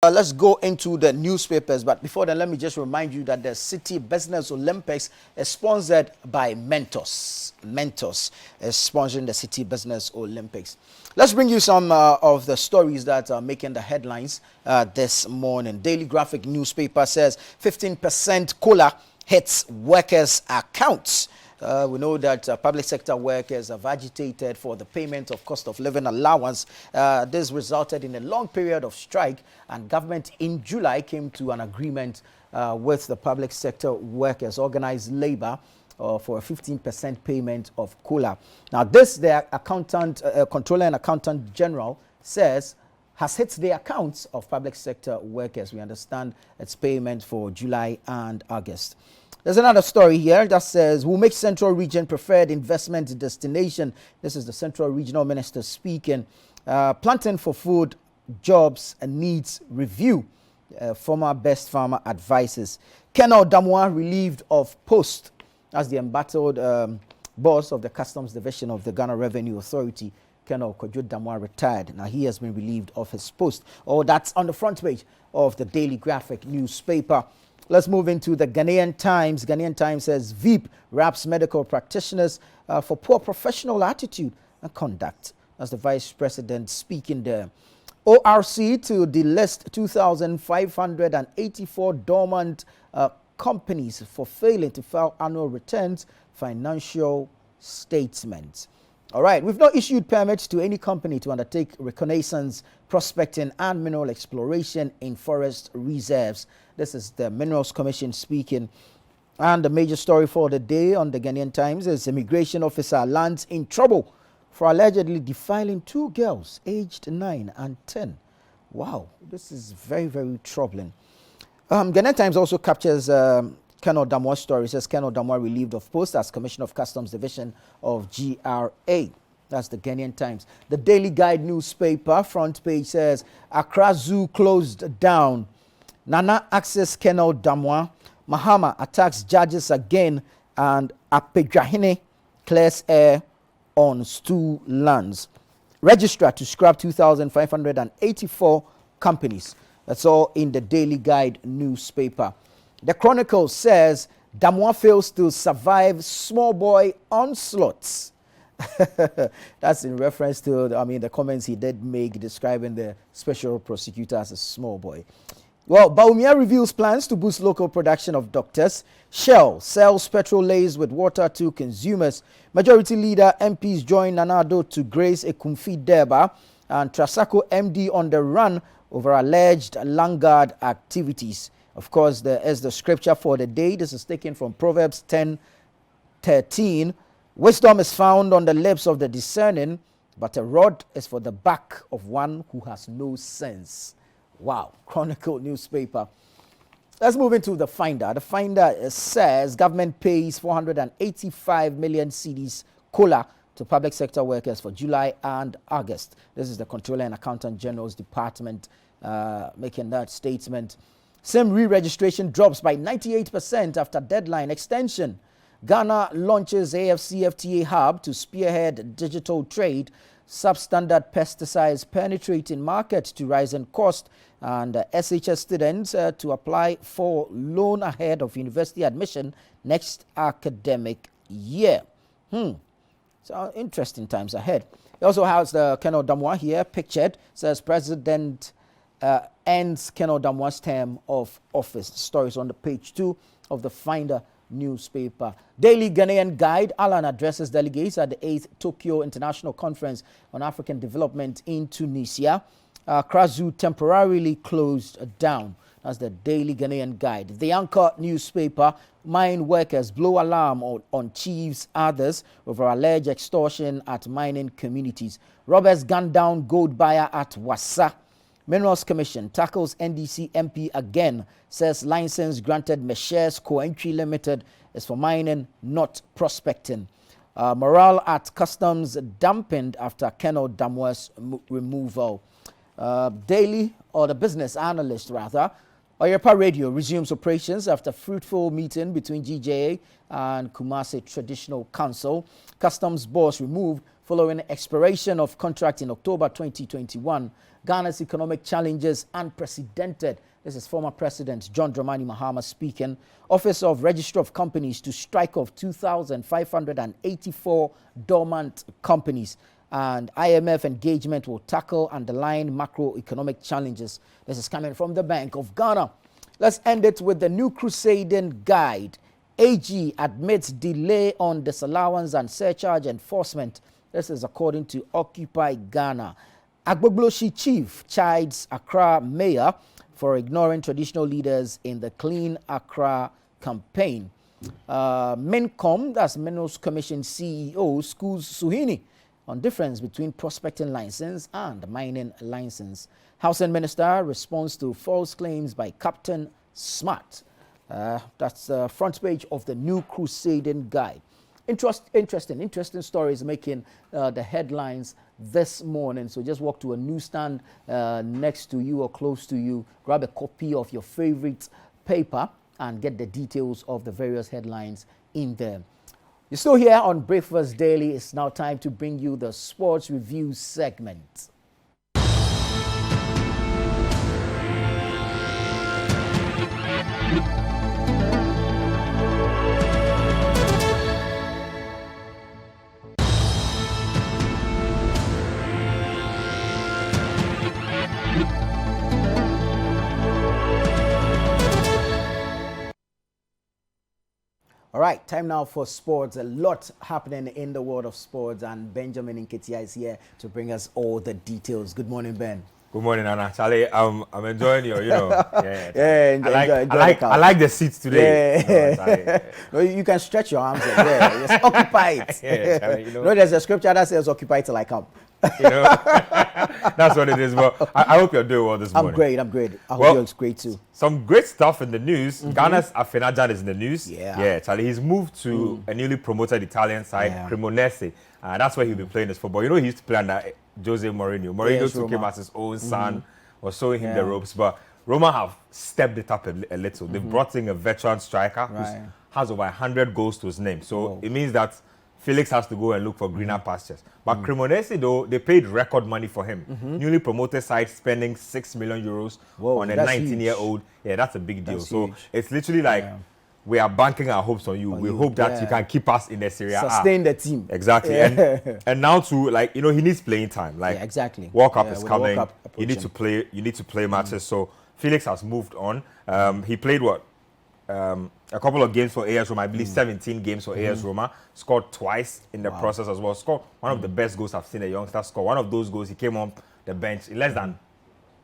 Let's go into the newspapers, but before then, let me just remind you that the Citi Business Olympics is sponsored by Mentos. Mentos is sponsoring the Citi Business Olympics. Let's bring you some of the stories that are making the headlines this morning. Daily Graphic newspaper says 15% COLA hits workers' accounts. We know that public sector workers have agitated for the payment of cost of living allowance. This resulted in a long period of strike, and government in July came to an agreement with the public sector workers, organized labor, for a 15% payment of COLA. Now, this, the accountant, controller and accountant general says, has hit the accounts of public sector workers. We understand its payment for July and August. There's another story here that says, we'll make Central Region preferred investment destination. This is the Central Regional Minister speaking. Planting for food, jobs and needs review. Former Best Farmer advises. Kenel Damwa relieved of post as the embattled boss of the Customs Division of the Ghana Revenue Authority. Kenel Kojo Damwa retired. Now he has been relieved of his post. Oh, that's on the front page of the Daily Graphic newspaper. Let's move into the Ghanaian Times. Ghanaian Times says VIP wraps medical practitioners for poor professional attitude and conduct. That's the Vice President speaking there. ORC to delist 2,584 dormant companies for failing to file annual returns, financial statements. All right, we've not issued permits to any company to undertake reconnaissance, prospecting and mineral exploration in forest reserves. This is the Minerals Commission speaking. And the major story for the day on the Ghanaian Times is immigration officer lands in trouble for allegedly defiling two girls aged 9 and 10. Wow, this is very, very troubling. Ghanaian Times also captures Kenel Damwa's story. It says Kenel Damwa relieved of post as Commissioner of Customs Division of GRA. That's the Ghanaian Times. The Daily Guide newspaper front page says Accra Zoo closed down. Nana access Kenel Damwa. Mahama attacks judges again, and Apedwahene clears air on stool lands. Registrar to scrap 2,584 companies. That's all in the Daily Guide newspaper. The Chronicle says Damwa fails to survive small boy onslaughts. That's in reference to, the comments he did make describing the special prosecutor as a small boy. Well, Baumia reveals plans to boost local production of doctors. Shell sells petrol laced with water to consumers. Majority Leader MPs join Nanado to grace a Kumfi Derba. And Trasaco MD on the run over alleged Langard activities. Of course, there is the scripture for the day. This is taken from Proverbs 10:13. Wisdom is found on the lips of the discerning, but a rod is for the back of one who has no sense. Wow, Chronicle newspaper. Let's move into the Finder. The Finder says government pays 485 million cedis COLA to public sector workers for July and August. This is the Controller and Accountant General's Department making that statement. SIM re-registration drops by 98% after deadline extension. Ghana launches AFCFTA hub to spearhead digital trade. Substandard pesticides penetrating market to rise in cost. And SHS students to apply for loan ahead of university admission next academic year. So interesting times ahead. It also has the Kenel Damwa here pictured. Says President ends Kenel Damwa's term of office. Stories on the page 2 of the Finder newspaper. Daily Ghanaian Guide. Alan addresses delegates at the 8th Tokyo International Conference on African Development in Tunisia. Accra Zoo temporarily closed down. That's the Daily Ghanaian Guide. The Anchor newspaper. Mine workers blow alarm on chiefs others over alleged extortion at mining communities. Robbers gun down gold buyer at Wassa. Minerals Commission tackles NDC MP again, says license granted Meshares Co-Entry Limited is for mining, not prospecting. Morale at customs dampened after Kenel Damwa's removal. Daily, or the Business Analyst rather, Oyepa Radio resumes operations after fruitful meeting between GJA and Kumasi Traditional Council. Customs boss removed following expiration of contract in October 2021. Ghana's economic challenges unprecedented. This is former President John Dramani Mahama speaking. Office of Registrar of Companies to strike off 2,584 dormant companies. And IMF engagement will tackle underlying macroeconomic challenges. This is coming from the Bank of Ghana. Let's end it with the new crusading guide. AG admits delay on disallowance and surcharge enforcement. This is according to Occupy Ghana. Agbogloshi chief chides Accra mayor for ignoring traditional leaders in the Clean Accra campaign. MINCOM, that's Minerals Commission CEO, schools Suhini on difference between prospecting license and mining license. Housing Minister responds to false claims by Captain Smart. That's the front page of the new crusading guide. Interesting stories making the headlines this morning. So just walk to a newsstand next to you or close to you, grab a copy of your favorite paper and get the details of the various headlines in there. You're still here on Breakfast Daily. It's now time to bring you the sports review segment. All right, time now for sports. A lot happening in the world of sports, and Benjamin Nketia is here to bring us all the details. Good morning, Ben. Good morning, Anna. Charlie, I'm enjoying your, I like the seats today. Yeah. No, you can stretch your arms there. Just occupy it. Yeah, Charlie, no, there's a scripture that says occupy till I come. That's what it is. But I hope you're doing well this morning. I'm great. I hope you're great too. Some great stuff in the news. Ghana's Afenajan is in the news. Yeah, Charlie, he's moved to a newly promoted Italian side, Cremonese. That's where he'll be playing his football. You know, he used to play under Jose Mourinho. Mourinho took him as his own son, was showing him the ropes. But Roma have stepped it up a little. They've brought in a veteran striker who has over 100 goals to his name. So it means that Felix has to go and look for greener pastures. But Cremonese, though, they paid record money for him. Newly promoted side spending €6 million on a 19-year-old. Yeah, that's a big deal. So it's literally like we are banking our hopes on you. We hope that you can keep us in the Serie A. Sustain the team. Exactly. And now to, like, you know, he needs playing time. Like, exactly. World Cup is coming. You need to play. You need to play matches. So Felix has moved on. He played a couple of games for AS Roma, I believe 17 games for AS Roma, scored twice in the process as well, scored one of the best goals I've seen a youngster score. One of those goals, he came on the bench in less than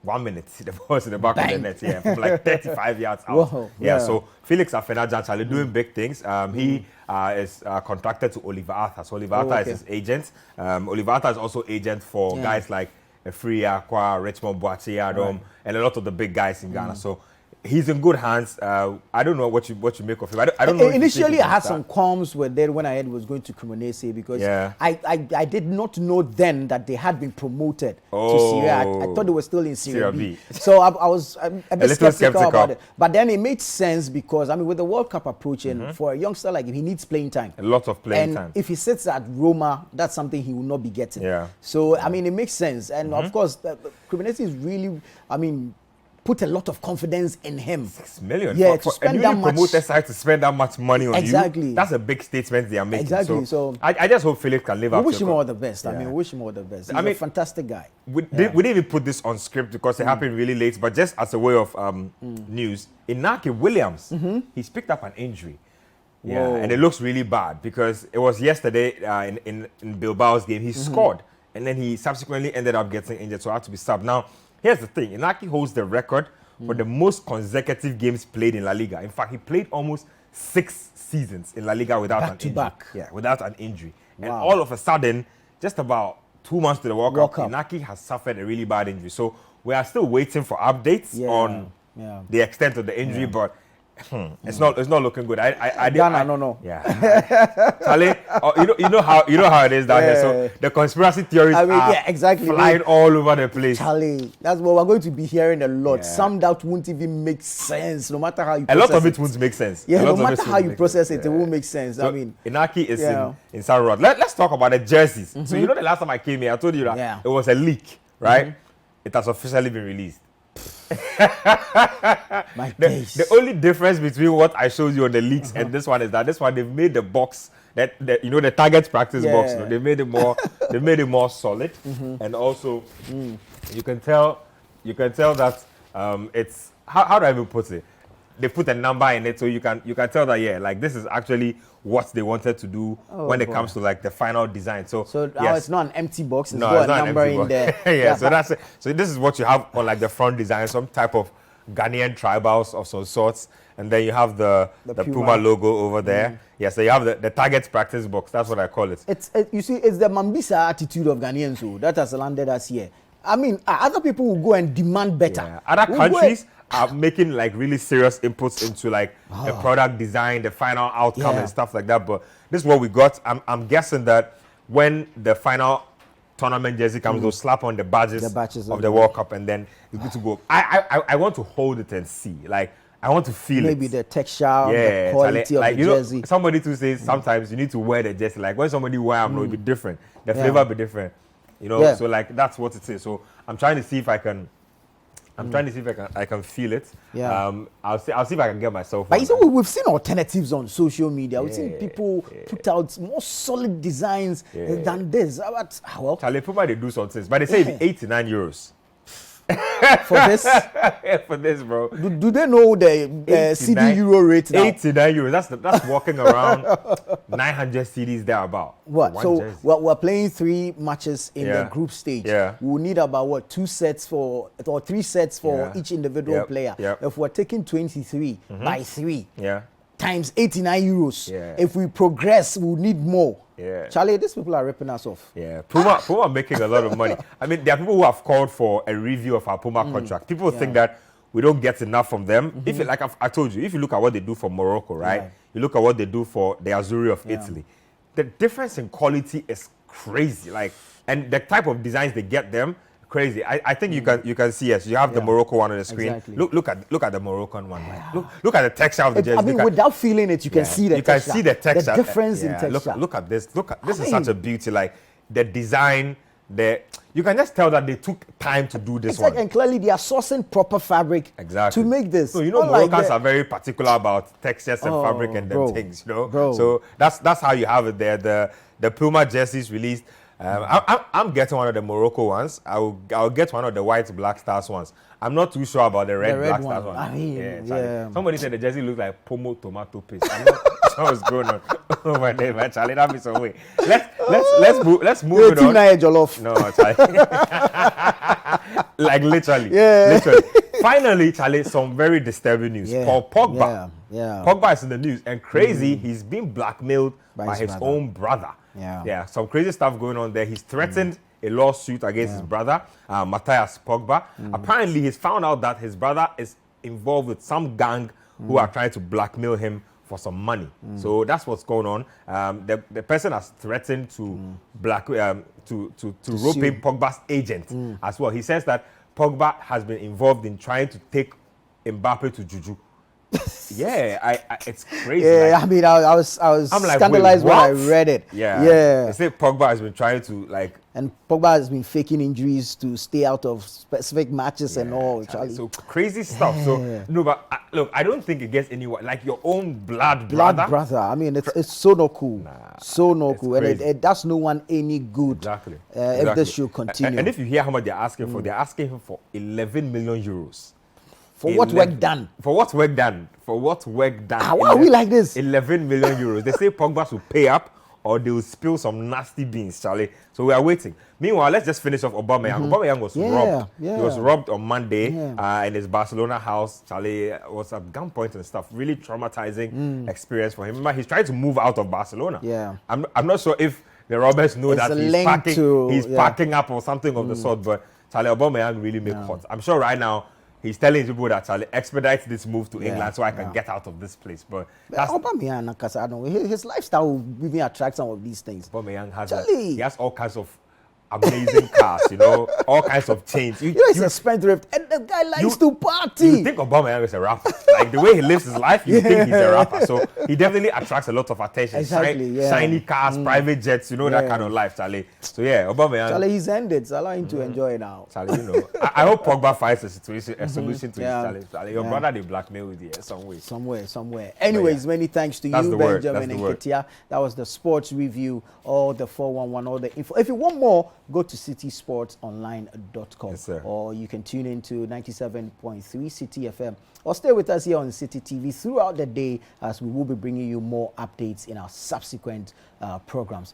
1 minute, the ball was in the back of the net, from like 35 yards out. Whoa, so Felix Afenajan, Charlie, doing big things. He is contracted to Oliver Arthur. So Oliver Arthur is his agent. Oliver Arthur is also agent for guys like Efria, Kwa, Richmond, Boachi, Adam, and a lot of the big guys in Ghana. So he's in good hands. I don't know what you make of him. I don't know. Initially, I had some qualms with that when I heard he was going to Cremonese because I did not know then that they had been promoted to Serie A. I thought they were still in Serie B. So I was a bit skeptical about it. But then it made sense because, I mean, with the World Cup approaching, for a youngster like him, he needs playing time. A lot of playing time. If he sits at Roma, that's something he will not be getting. So, I mean, it makes sense. And of course, Cremonese is really, I mean, put a lot of confidence in him. $6 million. Yeah, to spend that much. Promoted side to spend that much money on you. That's a big statement they are making. Exactly. So I just hope Felix can live up to it. We wish him all the best. I mean, wish him all the best. He's a fantastic guy. We didn't even put this on script because it happened really late, but just as a way of news, Inaki Williams, he's picked up an injury. And it looks really bad because it was yesterday in Bilbao's game. He scored, and then he subsequently ended up getting injured, so had to be subbed. Now, here's the thing. Inaki holds the record for the most consecutive games played in La Liga. In fact, he played almost 6 seasons in La Liga without an injury. Yeah, without an injury. And all of a sudden, just about 2 months to the World Cup, Inaki has suffered a really bad injury. So we are still waiting for updates on the extent of the injury, but it's not looking good. No. Yeah, Charlie, you know how it is down here. So the conspiracy theories are exactly flying all over the place. Charlie, that's what we're going to be hearing a lot. Yeah. Some that won't even make sense, no matter how you. A lot of it won't make sense. Yeah, no matter how you process it, it won't make sense. So I mean, Inaki is in San Rod. Let's talk about the jerseys. So you know the last time I came here, I told you that it was a leak, right? It has officially been released. The only difference between what I showed you on the leaks and this one is that this one they've made the box the target practice box. They made it more solid, and also you can tell that it's how do I even put it? They put a number in it, so you can tell that like this is actually what they wanted to do when it comes to like the final design. So now it's not an empty box. It's got a number in there. Yeah, so that's it. So this is what you have on like the front design, some type of Ghanaian tribals of some sorts, and then you have the Puma logo over there. Yeah, so you have the target practice box. That's what I call it. You see, it's the Mambisa attitude of Ghanaians who that has landed us here. I mean, other people will go and demand better. Yeah. Other countries are making like really serious inputs into like the product design, the final outcome and stuff like that. But this is what we got. I'm guessing that when the final tournament jersey comes, they'll slap on the badges of the World Cup, and then it's good to go. I want to hold it and see. Like I want to feel maybe the texture, the quality of the jersey. Somebody to say sometimes you need to wear the jersey. Like when somebody wear them, it'll be different. The flavor will be different. So like that's what it is. So I'm trying to see if I can. I can feel it. Yeah. I'll see if I can get myself. But you see, we've seen alternatives on social media. We've seen people put out more solid designs than this. But well, Charlie, Puma they do some things, but they say it's 89 euros. For this? For this, bro. Do they know the CD euro rate now? 89 euros. That's walking around 900 CDs thereabout. What? So we're playing 3 matches in the group stage. Yeah. We'll need about 3 sets for each individual player. If we're taking 23 by 3 times 89 euros, if we progress, we'll need more. Yeah. Charlie, these people are ripping us off. Yeah, Puma are making a lot of money. I mean, there are people who have called for a review of our Puma contract. People think that we don't get enough from them. If you, like I told you, if you look at what they do for Morocco, right? You look at what they do for the Azzurri of Italy. The difference in quality is crazy. Like, and the type of designs they get them, crazy. I think you can see you have the Morocco one on the screen. Exactly. Look at the Moroccan one. Look at the texture of the jersey. I mean, without feeling it, you can see the texture. You can see the texture. The difference in texture. Look at this. This is such a beauty. Like the design, you can just tell that they took time to do this one. And clearly they are sourcing proper fabric to make this. So Moroccans are very particular about textures and fabric and them things, So that's how you have it there. The Puma jerseys released. I'm getting one of the Morocco ones. I'll get one of the white Black Stars ones. I'm not too sure about the red Black Stars one. I mean, Somebody said the jersey looks like Pomo tomato paste. I'm not sure what's going on over there, man. Charlie, that be some way. Let's move it on. No, Charlie. Like literally. Literally. Finally, Charlie, some very disturbing news. Paul Pogba. Pogba is in the news, and crazy, he's being blackmailed by his own brother. Some crazy stuff going on there. He's threatened a lawsuit against his brother, Matthias Pogba. Apparently, he's found out that his brother is involved with some gang who are trying to blackmail him for some money. So that's what's going on. The person has threatened to rope in Pogba's agent as well. He says that Pogba has been involved in trying to take Mbappe to Juju. It's crazy. I mean, I was scandalized when I read it. They say Pogba has been trying to and Pogba has been faking injuries to stay out of specific matches and all. Charlie. So crazy stuff. So no, but look, I don't think it gets anyone like your own blood brother. I mean, it's so not cool. So not cool, and it does no one any good. Exactly. If this should continue. And if you hear how much they're asking for, they're asking him for 11 million euros. For what work done? For what work done? For what work done? How are we like this? 11 million euros. They say Pogba will pay up or they will spill some nasty beans, Charlie. So we are waiting. Meanwhile, let's just finish off Aubameyang. Aubameyang was robbed. He was robbed on Monday in his Barcelona house. Charlie was at gunpoint and stuff. Really traumatizing experience for him. Remember, he's trying to move out of Barcelona. I'm not sure if the robbers know that he's packing up or something of the sort, but Charlie, Aubameyang really made hot. I'm sure right now he's telling people that Charlie expedite this move to England so I can get out of this place. But that's his lifestyle even attracts some of these things. Aubameyang he has all kinds of amazing cars, all kinds of chains. He's a spendthrift, and the guy likes to party. You think Aubameyang is a rapper? Like the way he lives his life, you think he's a rapper. So he definitely attracts a lot of attention. Exactly, Shiny cars, private jets, that kind of life, Charlie. So yeah, Aubameyang. Charlie, he's ended. So allow him to enjoy it now. Charlie, I hope Pogba finds a solution to his challenge. Charlie, your brother, they blackmail with you some way. Somewhere. Anyways, many thanks to you, Benjamin and Ketia. That was the sports review, all the 411, all the info. If you want more, go to citisportsonline.com. Yes, sir. Or you can tune into 97.3 Citi FM, or stay with us here on Citi TV throughout the day, as we will be bringing you more updates in our subsequent programs.